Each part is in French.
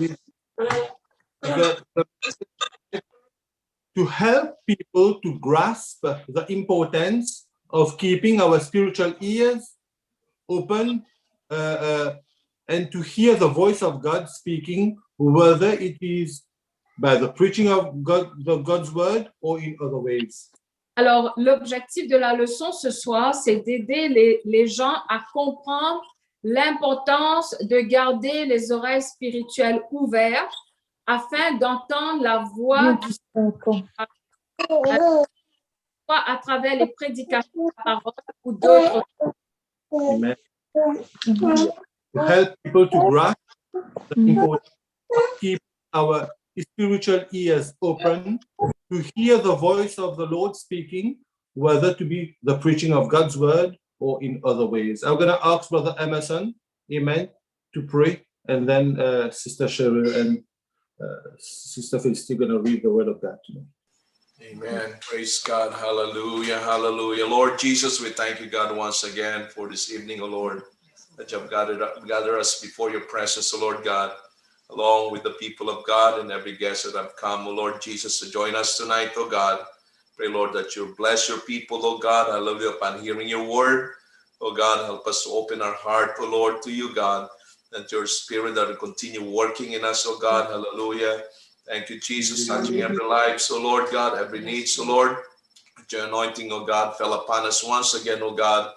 actually the to help people to grasp the importance of keeping our spiritual ears open and to hear the voice of God speaking, whether it is by the preaching of God's word or in other ways. Alors, l'objectif de la leçon ce soir, c'est d'aider les gens à comprendre l'importance de garder les oreilles spirituelles ouvertes afin d'entendre la voix du Seigneur à travers les prédications de la parole ou d'autres. Amen. To help people to grasp the importance of keeping our spiritual ears open to hear the voice of the Lord speaking, whether to be the preaching of God's word or in other ways. I'm going to ask Brother Emerson, amen, to pray, and then Sister Cheryl and Sister Felicity are going to read the word of God tonight. Amen. Praise God. Hallelujah. Hallelujah. Lord Jesus, we thank you, God, once again for this evening, O Lord, that you have gathered us before your presence, O Lord God, along with the people of God and every guest that have come, O Lord Jesus, to join us tonight, O God. Pray, Lord, that you bless your people, O God. Hallelujah. Upon hearing your word, O God, help us to open our heart, O Lord, to you, God, that your spirit that will continue working in us, O God. Hallelujah. Thank you, Jesus, touching every life, so Lord God, every need, so Lord, that your anointing, oh God, fell upon us once again, oh God,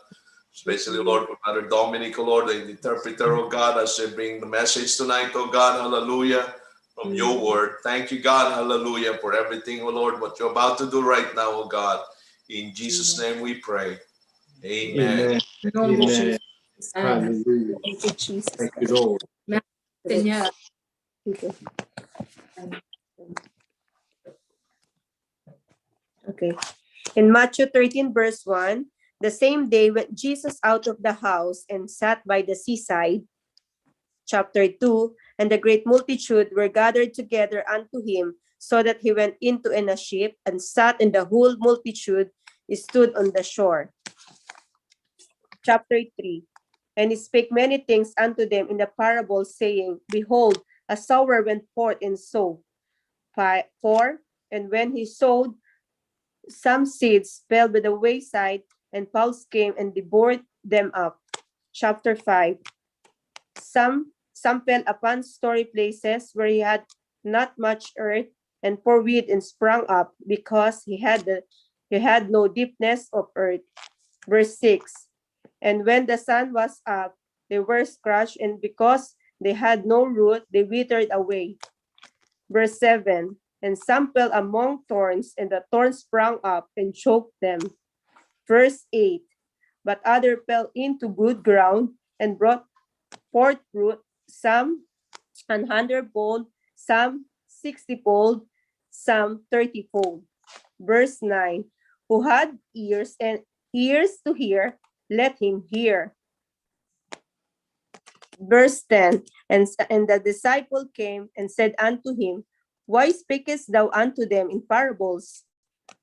especially, Lord, for Brother Dominic, oh Lord, the interpreter, oh God, as they bring the message tonight, oh God, hallelujah, from your word. Thank you, God, hallelujah, for everything, oh Lord, what you're about to do right now, oh God. In Jesus' name we pray. Amen. Amen. Hallelujah. Thank you, Jesus. Thank you, Lord. Merci, Seigneur. Okay. In Matthew 13, verse 1, the same day went Jesus out of the house and sat by the seaside. Chapter 2, and the great multitude were gathered together unto him, so that he went into in a ship and sat, and the whole multitude stood on the shore. Chapter 3, and he spake many things unto them in the parable, saying, Behold, a sower went forth and sowed. 4, and when he sowed, some seeds fell by the wayside, and fowls came and devoured them up. Chapter 5, some fell upon stony places where he had not much earth, and forthwith and sprung up, because he had no deepness of earth. Verse 6, and when the sun was up, they were scorched, and because they had no root, they withered away. Verse 7, and some fell among thorns, and the thorns sprung up and choked them. Verse 8, but other fell into good ground and brought forth fruit, some 100-fold, some 60-fold, some 30-fold. Verse 9, who had ears to hear, let him hear. Verse 10, and the disciple came and said unto him, Why speakest thou unto them in parables?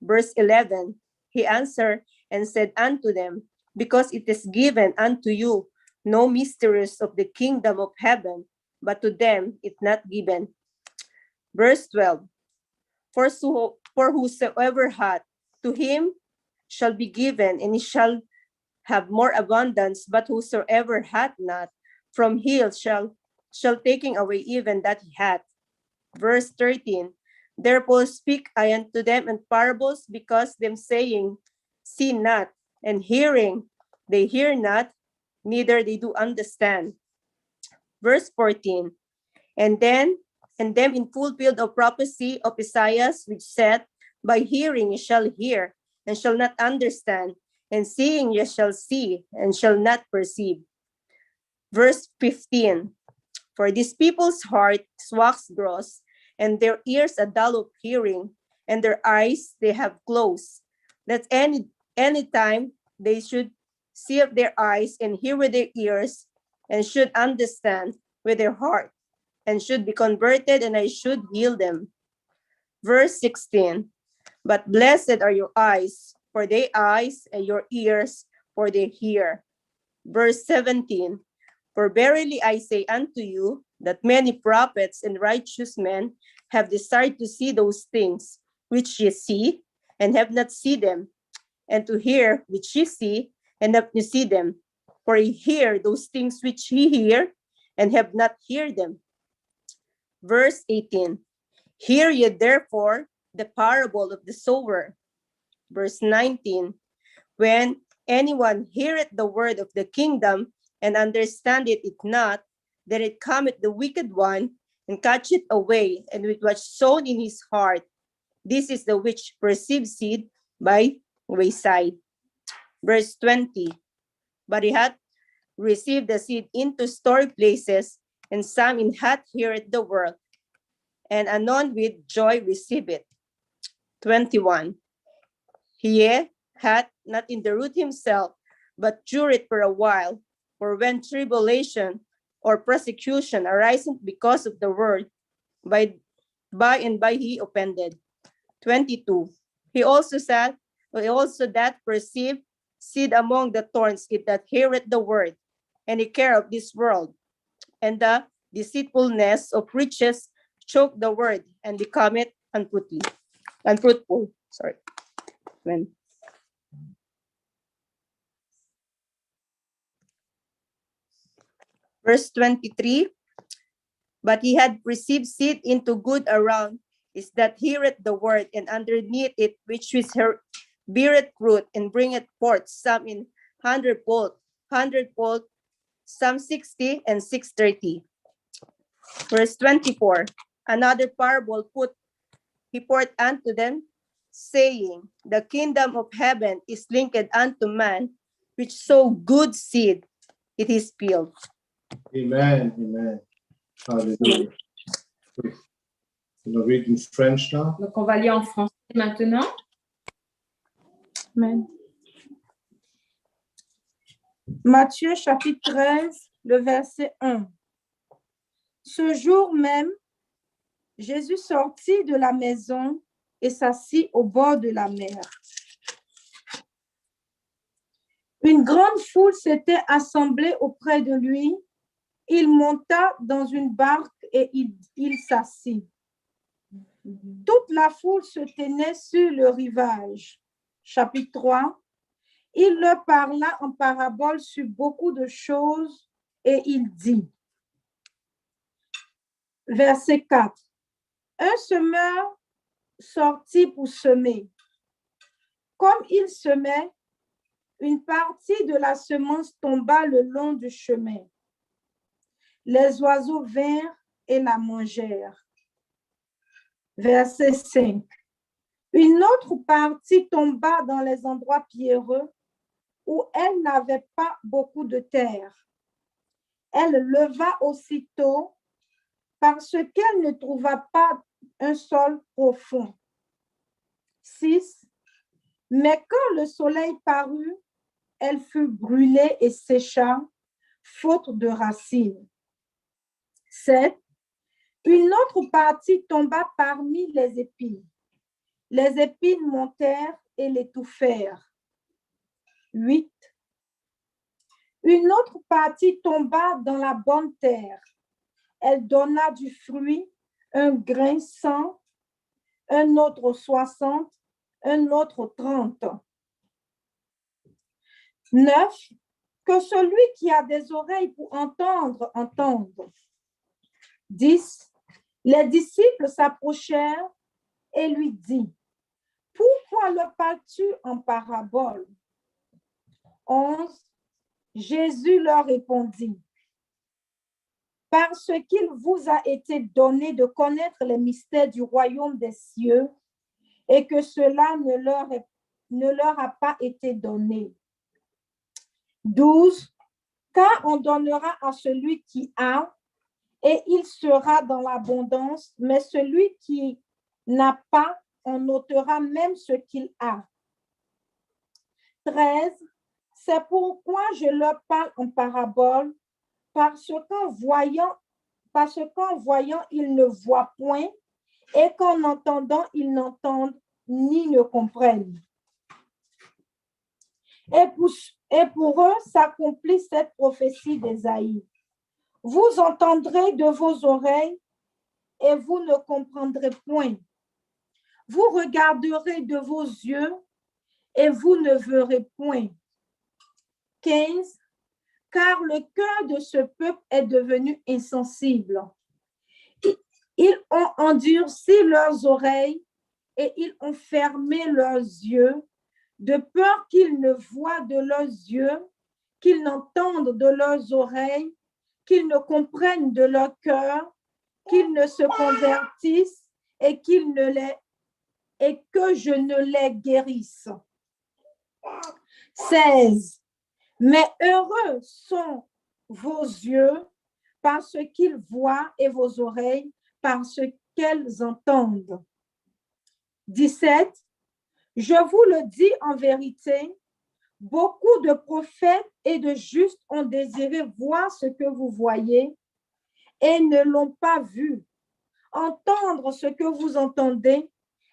Verse 11, he answered and said unto them, Because it is given unto you no mysteries of the kingdom of heaven, but to them it not given. Verse 12, for whosoever hath, to him shall be given, and he shall have more abundance, but whosoever hath not, from him shall taking away even that he hath. Verse 13, therefore speak I unto them in parables, because them saying, see not, and hearing, they hear not, neither they do understand. Verse 14, and them in fulfilled of prophecy of Isaiah, which said, by hearing ye shall hear, and shall not understand, and seeing ye shall see, and shall not perceive. Verse 15, for these people's heart is waxed gross, and their ears are dull of hearing, and their eyes they have closed, that any time they should see with their eyes, and hear with their ears, and should understand with their heart, and should be converted, and I should heal them. Verse 16, but blessed are your eyes, for they eyes, and your ears, for they hear. Verse 17, for verily I say unto you, that many prophets and righteous men have desired to see those things which ye see, and have not seen them, and to hear which ye see, and have not seen them. For ye hear those things which ye hear, and have not heard them. Verse 18, hear ye therefore the parable of the sower. Verse 19, when anyone heareth the word of the kingdom, and understandeth it not, then it cometh the wicked one, and catcheth away, and with what sown in his heart. This is the which perceives seed by wayside. Verse 20, but he hath received the seed into story places, and some in hath heareth the word, and anon with joy receive it. 21, he hath not in the root himself, but dureth for a while. For when tribulation or persecution ariseth because of the word, by and by he offended. 22, he also that perceived seed among the thorns, it that heareth the word, and the care of this world, and the deceitfulness of riches choke the word, and becometh unfruitful. Sorry. When Verse 23, but he had received seed into good ground, is that heareth the word, and underneath it, which is her, beareth fruit, and bringeth forth some in hundredfold, some 60, and 630. Verse 24, another parable he poured unto them, saying, the kingdom of heaven is likened unto man, which sow good seed in his field. Amen. Amen. Hallelujah. On va read in French now. Donc, on va lire en français maintenant. Amen. Matthieu chapitre 13, le verset 1. Ce jour même, Jésus sortit de la maison et s'assit au bord de la mer. Une grande foule s'était assemblée auprès de lui. Il monta dans une barque et il s'assit. Toute la foule se tenait sur le rivage. Chapitre 3. Il leur parla en parabole sur beaucoup de choses et il dit, verset 4, un semeur sortit pour semer. Comme il semait, une partie de la semence tomba le long du chemin. Les oiseaux vinrent et la mangèrent. Verset 5. Une autre partie tomba dans les endroits pierreux où elle n'avait pas beaucoup de terre. Elle leva aussitôt parce qu'elle ne trouva pas un sol profond. 6. Mais quand le soleil parut, elle fut brûlée et sécha, faute de racines. 7. Une autre partie tomba parmi les épines. Les épines montèrent et l'étouffèrent. 8. Une autre partie tomba dans la bonne terre. Elle donna du fruit, un grain 100, un autre 60, un autre 30. 9. Que celui qui a des oreilles pour entendre, entende. 10. Les disciples s'approchèrent et lui dit, pourquoi le parles-tu en parabole? 11. Jésus leur répondit, parce qu'il vous a été donné de connaître les mystères du royaume des cieux et que cela ne leur a pas été donné. 12. Car on donnera à celui qui a et il sera dans l'abondance, mais celui qui n'a pas, on ôtera même ce qu'il a. 13. C'est pourquoi je leur parle en parabole, parce qu'en voyant, ils ne voient point, et qu'en entendant, ils n'entendent ni ne comprennent. Et pour eux s'accomplit cette prophétie d'Ésaïe. Vous entendrez de vos oreilles et vous ne comprendrez point. Vous regarderez de vos yeux et vous ne verrez point. 15. Car le cœur de ce peuple est devenu insensible. Ils ont endurci leurs oreilles et ils ont fermé leurs yeux, de peur qu'ils ne voient de leurs yeux, qu'ils n'entendent de leurs oreilles, qu'ils ne comprennent de leur cœur, qu'ils ne se convertissent et que je ne les guérisse. 16. Mais heureux sont vos yeux parce qu'ils voient et vos oreilles parce qu'elles entendent. 17. Je vous le dis en vérité, beaucoup de prophètes et de justes ont désiré voir ce que vous voyez et ne l'ont pas vu, entendre ce que vous entendez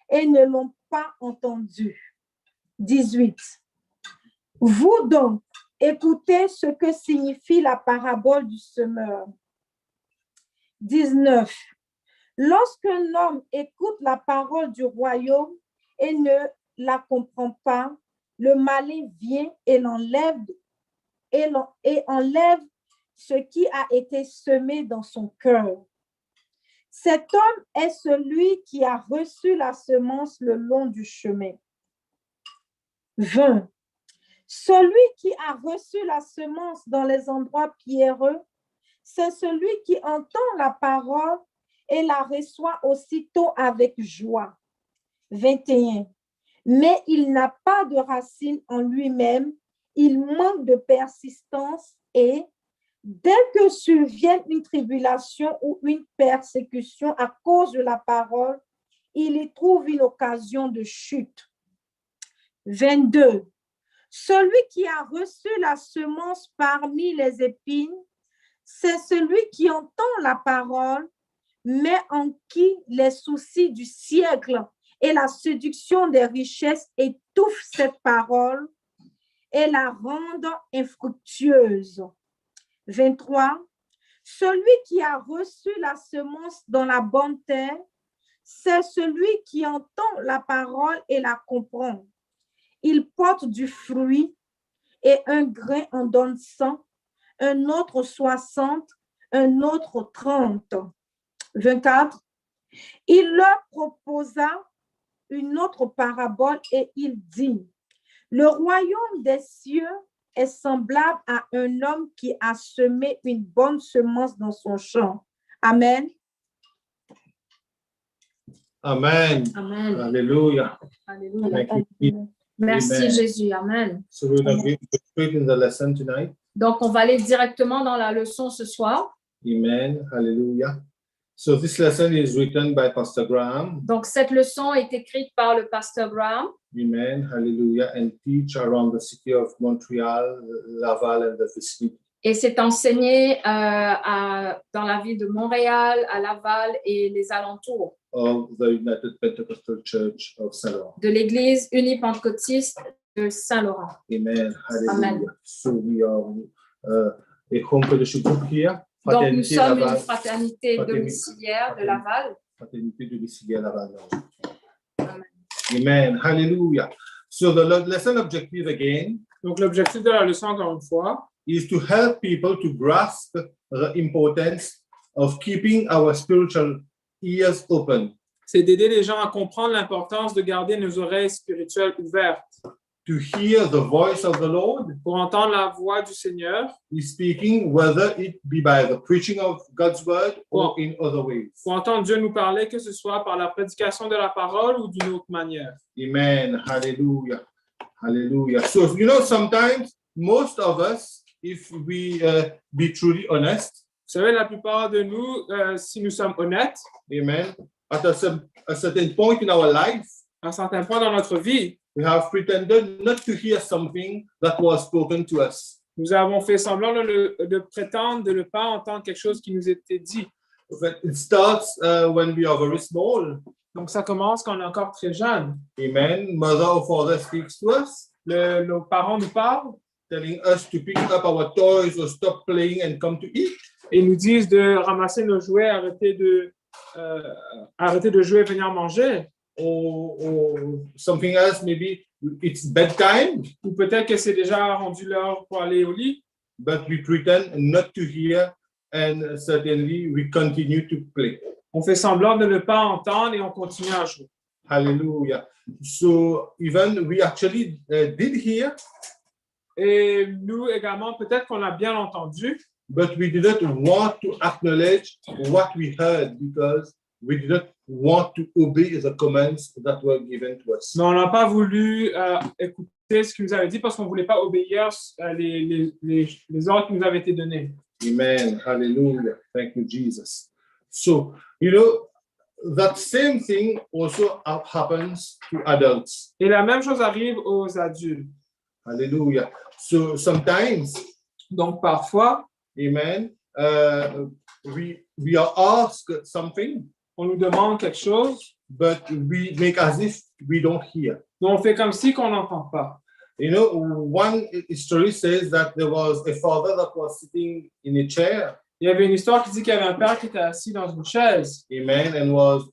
et ne l'ont pas entendu. 18. Vous donc, écoutez ce que signifie la parabole du semeur. 19. Lorsqu'un homme écoute la parole du royaume et ne la comprend pas, le malin vient et enlève ce qui a été semé dans son cœur. Cet homme est celui qui a reçu la semence le long du chemin. 20. Celui qui a reçu la semence dans les endroits pierreux, c'est celui qui entend la parole et la reçoit aussitôt avec joie. 21. Mais il n'a pas de racine en lui-même, il manque de persistance et, dès que survient une tribulation ou une persécution à cause de la parole, il y trouve une occasion de chute. 22. Celui qui a reçu la semence parmi les épines, c'est celui qui entend la parole, mais en qui les soucis du siècle et la séduction des richesses étouffent cette parole et la rendent infructueuse. 23. Celui qui a reçu la semence dans la bonne terre, c'est celui qui entend la parole et la comprend. Il porte du fruit et un grain en donne 100, un autre 60, un autre 30. 24. Il leur proposa une autre parabole et il dit, le royaume des cieux est semblable à un homme qui a semé une bonne semence dans son champ. Amen. Amen. Amen. Hallelujah. Alléluia. Thank you. Merci Amen. Jésus. Amen. So we're going to go straight in the lesson tonight. Donc, on va aller directement dans la leçon ce soir. Amen. Hallelujah. So this lesson is written by Pastor Graham. Donc, cette leçon est écrite par le pasteur Graham. Amen. Hallelujah. And teach around the city of Montreal, Laval, and the vicinity. Et c'est enseigné dans la ville de Montréal, à Laval et les alentours Of the United Pentecostal Church of Saint-Laurent. de l'église unie pentecôtiste de Saint-Laurent. Amen. Hallelujah. Amen. So we are a home fellowship group here. Donc, nous sommes Laval, une fraternité domiciliaire de Laval. Fraternité domiciliaire Laval. Amen. Amen. Hallelujah. So the lesson objective again Donc, l'objectif de la leçon, encore une fois, is to help people to grasp the importance of keeping our spiritual ears open, c'est d'aider les gens à comprendre l'importance de garder nos oreilles spirituelles ouvertes to hear the voice of the Lord pour entendre la voix du Seigneur, is speaking, whether it be by the preaching of God's word or in other ways. pour entendre Dieu nous parler, que ce soit par la prédication de la parole ou d'une autre manière. Amen. Hallelujah. Hallelujah. So, you know, sometimes most of us, if we be truly honest, Vous savez, la plupart de nous, si nous sommes honnêtes, amen, at a certain point in our life, à un certain point dans notre vie, we have pretended not to hear something that was spoken to us. nous avons fait semblant de prétendre de ne pas entendre quelque chose qui nous était dit. But it starts when we are very small. Donc, ça commence quand on est encore très jeune. Amen. Mother or father speaks to us, Nos parents nous parlent, telling us to pick up our toys or stop playing and come to eat. et nous disent de ramasser nos jouets, arrêter de jouer et venir manger. Or something else, maybe it's bedtime, Ou peut-être que c'est déjà rendu l'heure pour aller au lit, but we pretend not to hear, and certainly we continue to play. on fait semblant de ne pas entendre et on continue à jouer. Hallelujah. So even we actually did hear, Et nous également, peut-être qu'on a bien entendu, but we didn't want to acknowledge what we heard because we didn't want to obey the commands that were given to us. mais on n'a pas voulu écouter ce qu'il nous avait dit parce qu'on ne voulait pas obéir les ordres qui nous avaient été donnés. Amen. Hallelujah. Thank you, Jesus. So, you know, that same thing also happens to adults. Et la même chose arrive aux adultes. Hallelujah. So sometimes, Donc, parfois, amen, we are asked something, on nous demande quelque chose, but we make as if we don't hear. mais on fait comme si qu'on n'entend pas. You know, one story says that there was a father that was sitting in a chair, Il y avait une histoire qui dit qu'il y avait un père qui était assis dans une chaise amen, and was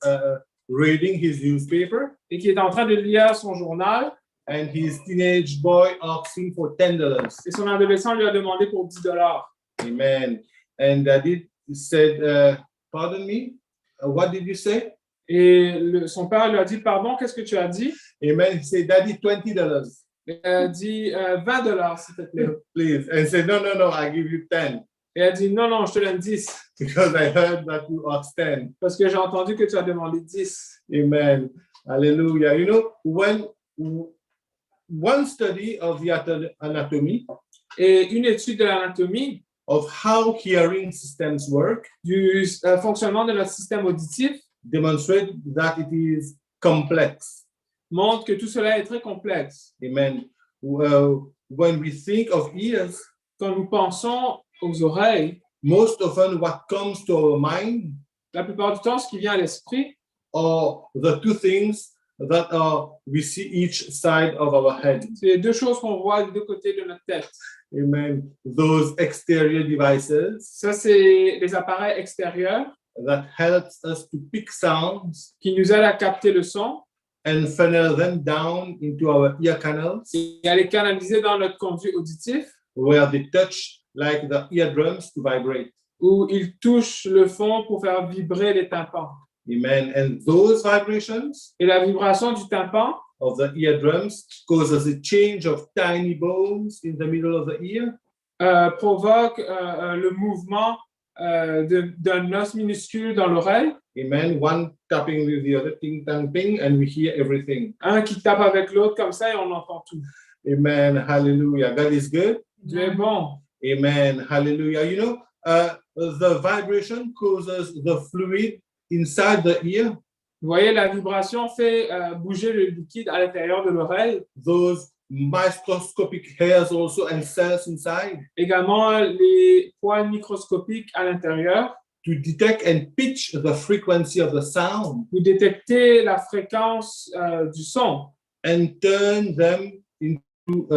reading his newspaper, et qui était en train de lire son journal. and his teenage boy asking for $10. Et son adolescent lui a demandé pour $10. Amen. And Daddy said, pardon me, what did you say? Et son père lui a dit, pardon, qu'est-ce que tu as dit? Amen. He said, Daddy, $20. Et elle a dit, $20, s'il te plaît. Please. And said, no, I give you 10. Et elle a dit, non, je te donne 10. Because I heard that you asked 10. Parce que j'ai entendu que tu as demandé 10. Amen. Hallelujah. You know, when one study of the anatomy Et une étude de l'anatomie, of how hearing systems work du fonctionnement de notre système auditif, demonstrate that it is complex. montre que tout cela est très complexe. Amen. When we think of ears, Quand nous pensons aux oreilles, most often what comes to our mind la plupart du temps, ce qui vient à l'esprit, are the two things that we see each side of our head. c'est les deux choses qu'on voit des deux côtés de notre tête. Amen. Those exterior devices Ça, c'est les appareils extérieurs that helps us to pick sounds qui nous aident à capter le son and funnel them down into our ear canals, et à les canaliser dans notre conduit auditif where they touch like the eardrums to vibrate. où ils touchent le fond pour faire vibrer les tympans. Amen. And those vibrations Et la vibration du tympan of the eardrums causes a change of tiny bones in the middle of the ear, provoque le mouvement d'un os minuscule dans l'oreille, amen, one tapping with the other, ting, tang, ping, and we hear everything. un qui tape avec l'autre comme ça et on entend tout. Amen. Hallelujah. God is good. Dieu est bon. Amen. Hallelujah. You know, the vibration causes the fluid inside the ear. Vous voyez, la vibration fait bouger le liquide à l'intérieur de l'oreille. Those microscopic hairs also and cells inside Également, les poils microscopiques à l'intérieur. to detect and pitch the frequency of the sound Vous détectez la fréquence du son and turn them into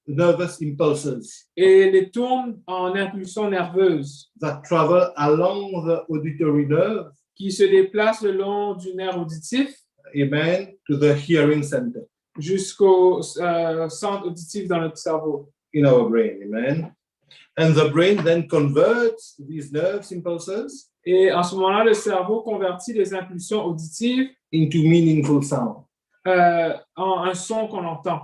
nervous impulses et les tourne en impulsions nerveuses that travel along the auditory nerve, qui se déplacent le long du nerf auditif amen, to the hearing center jusqu'au centre auditif dans notre cerveau. in our brain, amen. And the brain then converts these nerves impulses Et en ce moment-là, le cerveau convertit les impulsions auditives into meaningful sound. en un son qu'on entend.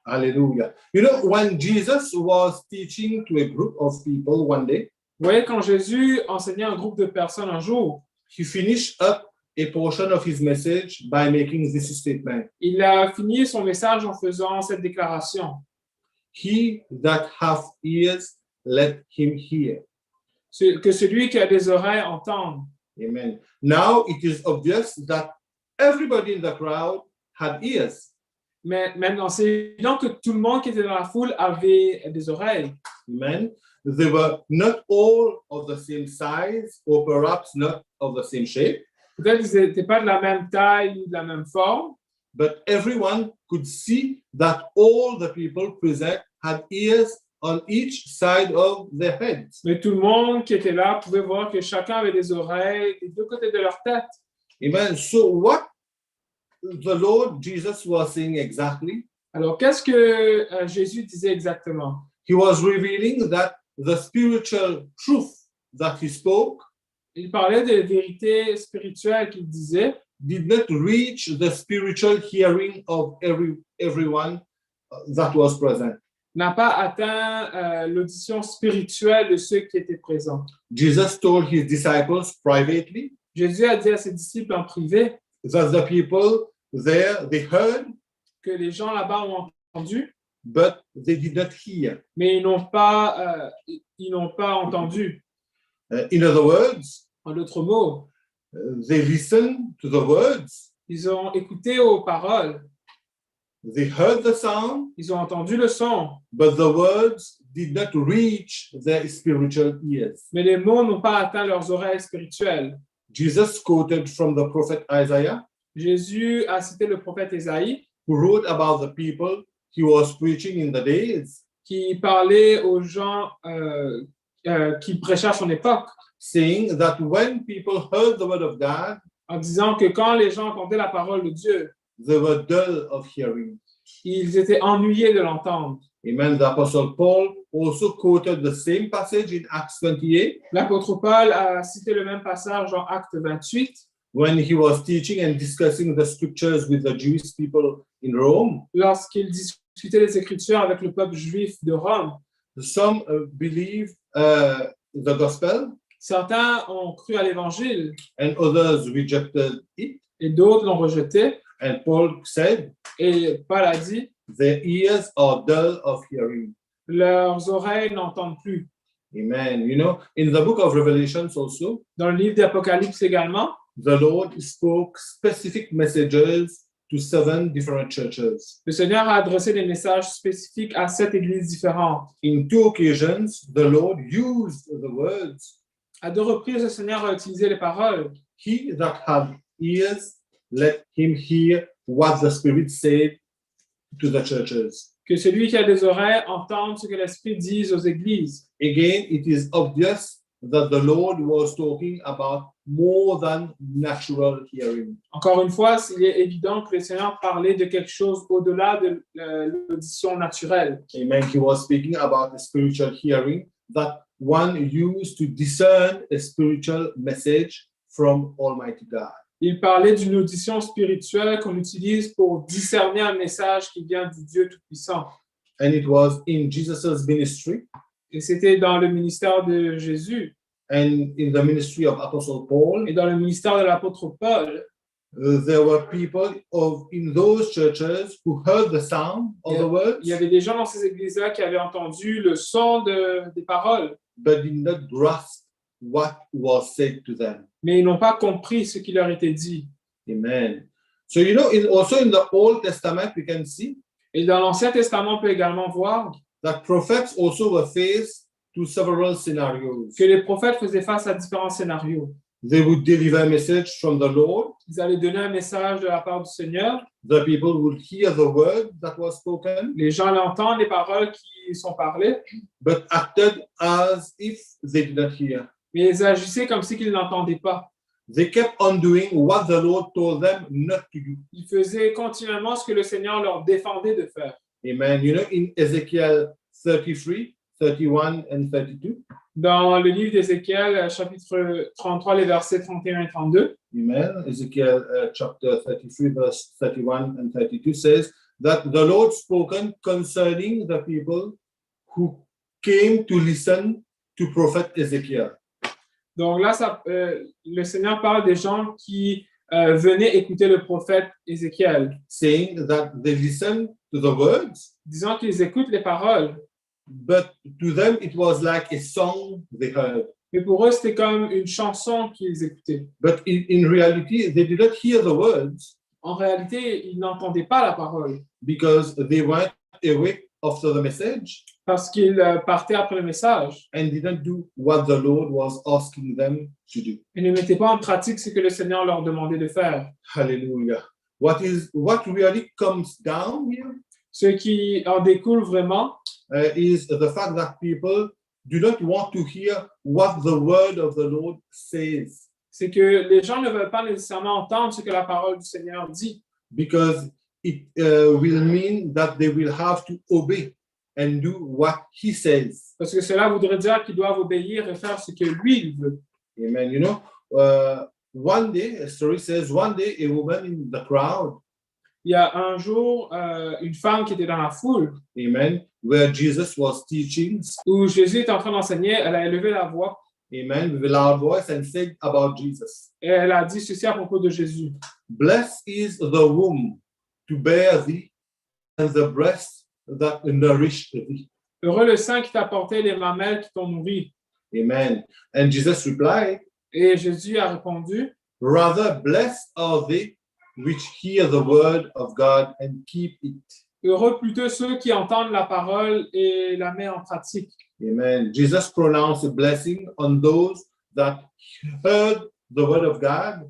Hallelujah. You know, when Jesus was teaching to a group of people one day, Vous voyez, quand Jésus enseignait un groupe de personnes un jour, he finished up a portion of his message by making this statement. il a fini son message en faisant cette déclaration. He that hath ears, let him hear. Que celui qui a des oreilles entende. Amen. Now it is obvious that everybody in the crowd had ears. Mais maintenant, c'est évident que tout le monde qui était dans la foule avait des oreilles. Amen. They were not all of the same size or perhaps not of the same shape, Peut-être qu'ils n'étaient pas de la même taille ou de la même forme, but everyone could see that all the people present had ears on each side of their heads. Mais tout le monde qui était là pouvait voir que chacun avait des oreilles des deux côtés de leur tête. Amen. So what the Lord Jesus was saying exactly, Alors, qu'est-ce que Jésus disait exactement? he was revealing that the spiritual truth that he spoke Il parlait des vérités spirituelles qu'il disait, did not reach the spiritual hearing of everyone that was present. n'a pas atteint l'audition spirituelle de ceux qui étaient présents. Jesus told his disciples privately Jésus a dit à ses disciples en privé that the people there, they heard, que les gens là-bas ont entendu, but they did not hear. mais ils n'ont pas entendu. In other words, En d'autres mots, they listened to the words, ils ont écouté aux paroles, they heard the sound, ils ont entendu le son, but the words did not reach their spiritual ears. mais les mots n'ont pas atteint leurs oreilles spirituelles. Jesus quoted from the prophet Isaiah, Jésus a cité le prophète Ésaïe who wrote about the people he was preaching in the days, qui parlait aux gens qui prêchaient à son époque, saying that when people heard the word of God, en disant que quand les gens entendaient la parole de Dieu, they were dull of hearing. ils étaient ennuyés de l'entendre. Amen. The Apostle Paul also quoted the same passage in Acts 28 L'apôtre Paul a cité le même passage en Actes 28 when he was teaching and discussing the scriptures with the Jewish people in Rome. lorsqu'il discutait les Écritures avec le peuple juif de Rome. Some believe the gospel Certains ont cru à l'Évangile and others rejected it. et d'autres l'ont rejeté. And Paul said, Et Paul a dit, their ears are dull of hearing. leurs oreilles n'entendent plus. Amen. You know, in the book of Revelations also, Dans le livre d'Apocalypse également, the Lord spoke specific messages to 7 different churches. le Seigneur a adressé des messages spécifiques à 7 églises différentes. In 2 occasions, the Lord used the words, À 2 reprises, le Seigneur a utilisé les paroles. he that hath ears, let him hear what the Spirit said to the churches. Que celui qui a des oreilles entende ce que l'Esprit dit aux églises. Again, it is obvious that the Lord was talking about more than natural hearing. Encore une fois, il est évident que le Seigneur parlait de quelque chose au-delà de l'audition naturelle. Amen. He was speaking about a spiritual hearing that one used to discern a spiritual message from Almighty God. Il parlait d'une audition spirituelle qu'on utilise pour discerner un message qui vient du Dieu Tout-Puissant. And it was in Jesus' ministry Et c'était dans le ministère de Jésus and in the ministry of Apostle Paul. et dans le ministère de l'apôtre Paul. There were people in those churches who heard the sound of the words, Il y avait des gens dans ces églises-là qui avaient entendu le son des paroles, but did not grasp what was said to them. mais ils n'ont pas compris ce qui leur était dit. Amen. So, you know, also in the Old Testament, we can see Et dans l'Ancien Testament, on peut également voir that prophets also were faced to several scenarios. que les prophètes faisaient face à différents scénarios. They would deliver a message from the Lord. Ils allaient donner un message de la part du Seigneur. The people would hear the word that was spoken, Les gens l'entendent, les paroles qui sont parlées, but acted as if they did not hear. mais ils agissaient comme si qu'ils n'entendaient pas. They kept on doing what the Lord told them not to do. Ils faisaient continuellement ce que le Seigneur leur défendait de faire. Amen. You know, in Ezekiel 33, 31, and 32, Dans le livre d'Ézéchiel, chapitre 33, les versets 31 et 32, amen, Ezekiel chapter 33, verse 31 and 32 says that the Lord spoken concerning the people who came to listen to prophet Ezekiel. donc là, le Seigneur parle des gens qui venaient écouter le prophète Ézéchiel, Saying that they listened to the words, disant qu'ils écoutent les paroles, but to them it was like a song they heard. mais pour eux, c'était comme une chanson qu'ils écoutaient. But in reality, they did not hear the words En réalité, ils n'entendaient pas la parole because they went away after the message parce qu'ils partaient après le message and didn't do what the Lord was asking them to do. et ne mettaient pas en pratique ce que le Seigneur leur demandait de faire. Hallelujah. What really comes down here Ce qui en découle vraiment, is the fact that people do not want to hear what the word of the Lord says, C'est que les gens ne veulent pas nécessairement entendre ce que la parole du Seigneur dit, because it will mean that they will have to obey and do what he says. parce que cela voudrait dire qu'ils doivent obéir et faire ce que lui il veut. Amen. You know, one day, a story says, one day a woman in the crowd, Il y a un jour une femme qui était dans la foule amen, where Jesus was teaching, où Jésus était en train d'enseigner, elle a élevé la voix amen, with a loud voice and said about Jesus, et elle a dit ceci à propos de Jésus. blessed is the womb to bear thee and the breast that nourished thee. Heureux le sein qui t'a porté, les mamelles qui t'ont nourri. Amen. And Jesus replied, Et Jésus a répondu, rather blessed are they which hear the word of God and keep it. heureux plutôt ceux qui entendent la parole et la mettent en pratique. Amen. Jesus pronounced a blessing on those that heard the word of God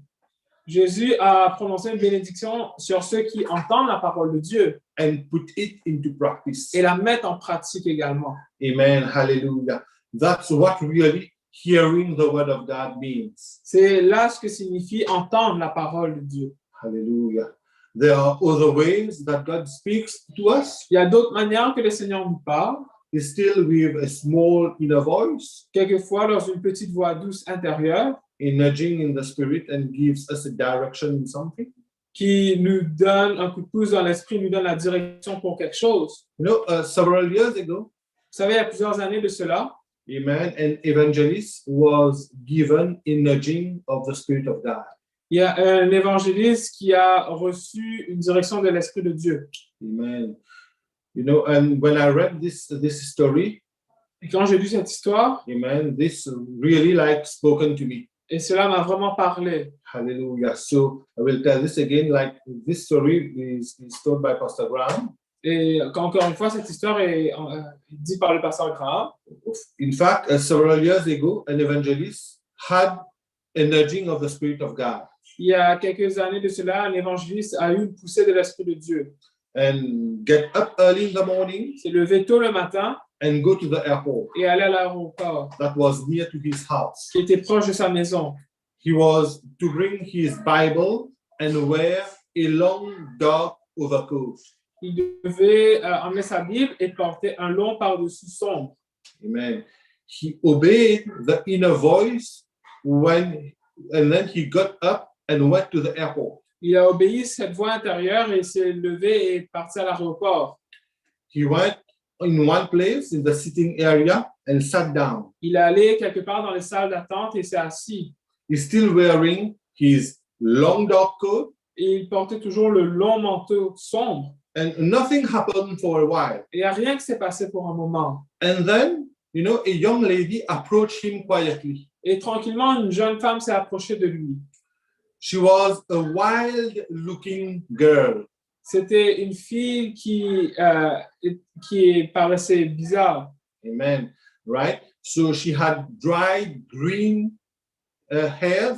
Jésus a prononcé une bénédiction sur ceux qui entendent la parole de Dieu and put it into practice. et la mettent en pratique également. Amen. Hallelujah. That's what really hearing the word of God means. C'est là ce que signifie entendre la parole de Dieu. Hallelujah. There are other ways that God speaks to us. Il y a d'autres manières que le Seigneur nous parle, It's still with a small inner voice, quelquefois dans une petite voix douce intérieure in nudging in the spirit and gives us a direction in something. qui nous donne un coup de pouce dans l'esprit, nous donne la direction pour quelque chose. You know, several years ago, Vous savez, il y a plusieurs années de cela, amen, an evangelist was given a nudging of the Spirit of God. il y a un évangéliste qui a reçu une direction de l'Esprit de Dieu. Amen. You know, and when I read this story, Et quand j'ai lu cette histoire, amen, this really like spoken to me. et cela m'a vraiment parlé. Hallelujah. So I will tell this again, like this story is told by Pastor Graham. Et encore une fois, cette histoire est dite par le pasteur Graham. In fact, several years ago, an evangelist had a nudging of the Spirit of God Il y a quelques années de cela, un évangéliste a eu une poussée de l'Esprit de Dieu. and get up early in the morning Il s'est levé tôt le matin and go to the airport et allé à l'aéroport that was near to his house. qui était proche de sa maison. He was to bring his Bible and wear a long dark overcoat. Il devait emmener sa Bible et porter un long par-dessus sombre. Amen. He obeyed the inner voice and then he got up and went to the airport. Il a obéi cette voix intérieure et s'est levé et est parti à l'aéroport. He went in one place in the sitting area and sat down. Il est allé quelque part dans les salles d'attente et s'est assis. He's still wearing his long dark coat, Et il portait toujours le long manteau sombre. and nothing happened for a while. Et il n'y a rien qui s'est passé pour un moment. And then, you know, a young lady approached him quietly. Et tranquillement, une jeune femme s'est approchée de lui. She was a wild-looking girl. C'était une fille qui paraissait bizarre. Amen. Right? So she had dried green hair.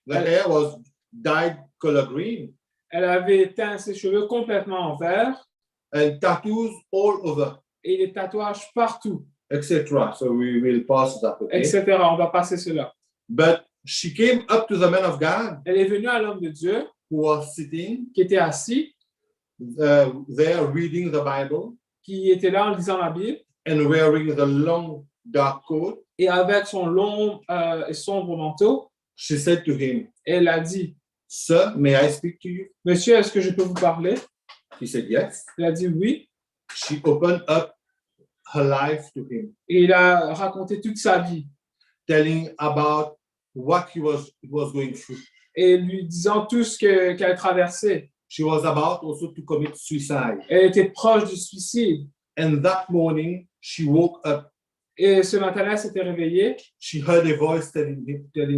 The hair was dyed color green Elle avait teint ses cheveux complètement en vert and tattoos all over, et des tatouages partout, etc. So we will pass that, okay? etc. On va passer cela. But she came up to the man of God Elle est venue à l'homme de Dieu who was sitting qui était assis, there reading the Bible qui était là en lisant la Bible and wearing the long dark coat. et avec son long et sombre manteau, She said to him, elle a dit, "Sir, may I speak to you?" « Monsieur, est-ce que je peux vous parler ?» He said, "Yes." Il a dit oui She opened up her life to him, et il a raconté toute sa vie telling about what he was going through. et lui disant tout ce qu'elle traversait. She was about also to commit suicide. Elle était proche du suicide And that morning, she woke up. et ce matin-là, elle s'était réveillée. She heard a voice telling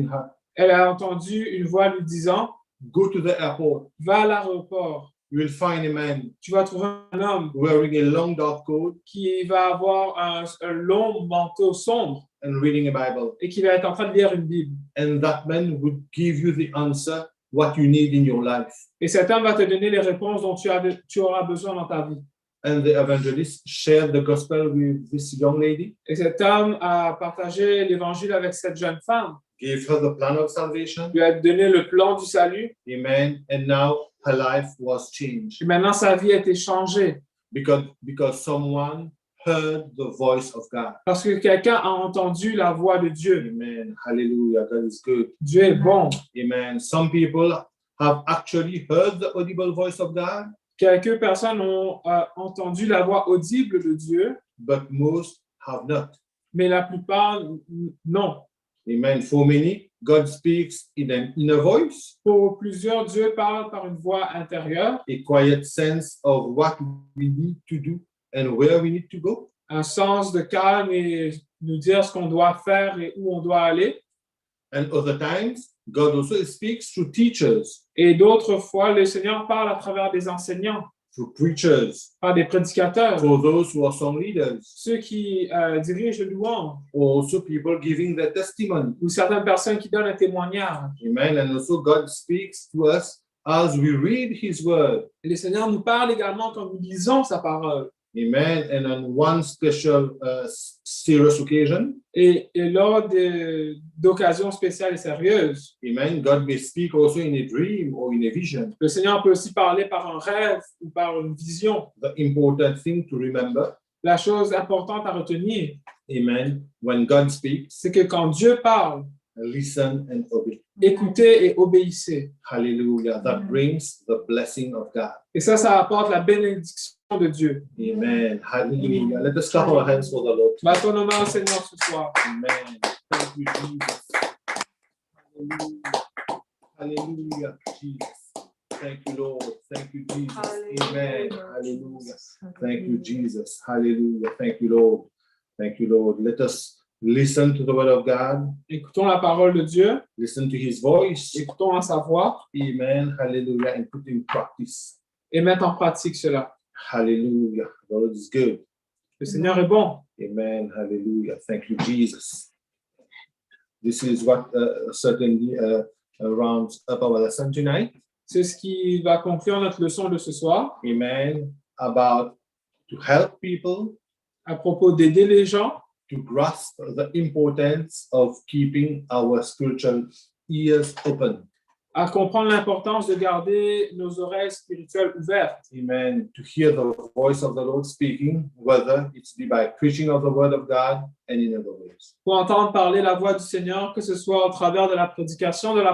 her, Elle a entendu une voix lui disant "Go to the airport. « Va à l'aéroport, You will find a man tu vas trouver un homme wearing a long dark coat qui va avoir un long manteau sombre and reading a Bible. et qui va être en train de lire une Bible. And that man would give you the answer what you need in your life." Et cet homme va te donner les réponses dont tu auras besoin dans ta vie. and the evangelist shared the gospel with this young lady, Et cet homme a partagé l'évangile avec cette jeune femme, gave her the plan of salvation. lui a donné le plan du salut. Amen. And now her life was changed Et maintenant, sa vie a été changée because someone heard the voice of God. parce que quelqu'un a entendu la voix de Dieu. Amen. Hallelujah. God is good. Dieu est bon. Amen. Some people have actually heard the audible voice of God, Quelques personnes ont entendu la voix audible de Dieu, but most have not. mais la plupart, non. Amen. For many, God speaks in an inner voice, Pour plusieurs, Dieu parle par une voix intérieure, a quiet sense of what we need to do and where we need to go. un sens de calme et nous dire ce qu'on doit faire et où on doit aller. And other times, God also speaks through teachers, Et d'autres fois, le Seigneur parle à travers des enseignants, through preachers, par des prédicateurs, for those who are song leaders, ceux qui dirigent le louange, or also people giving their testimony. ou certaines personnes qui donnent un témoignage. Amen. And also God speaks to us as we read His word. Et le Seigneur nous parle également quand nous lisons sa parole. Amen. And on one special serious occasion, Et lors d'occasions spéciales et sérieuses, amen, God may speak also in a dream or in a vision. le Seigneur peut aussi parler par un rêve ou par une vision. The important thing to remember, La chose importante à retenir, amen, when God speaks, c'est que quand Dieu parle, listen and obey. écoutez et obéissez. Hallelujah. That brings the blessing of God. Et ça apporte la bénédiction de Dieu. Amen. Hallelujah. Let us clap our hands for the Lord. Battons nos mains au Seigneur ce soir. Amen. Thank you, Jesus. Hallelujah. Hallelujah, Jesus. Thank you, Lord. Thank you, Jesus. Amen. Hallelujah. Thank you, Jesus. Hallelujah. Thank you, Lord. Thank you, Lord. Let us listen to the word of God. Écoutons la parole de Dieu, Listen to His voice. écoutons à sa voix Amen. Hallelujah. And put in practice. et mettons en pratique cela. Hallelujah. The Lord is good. Le Seigneur est bon. Amen. Hallelujah. Thank you, Jesus. This is what certainly rounds up our lesson tonight. C'est ce qui va conclure notre leçon de ce soir Amen. About to help people à propos d'aider les gens to grasp the importance of keeping our spiritual ears open. à comprendre l'importance de garder nos oreilles spirituelles ouvertes, Amen. To hear the voice of the Lord speaking, whether it's by preaching of the word of God and in other ways. pour entendre parler la voix du Seigneur, que ce soit au travers de la prédication de la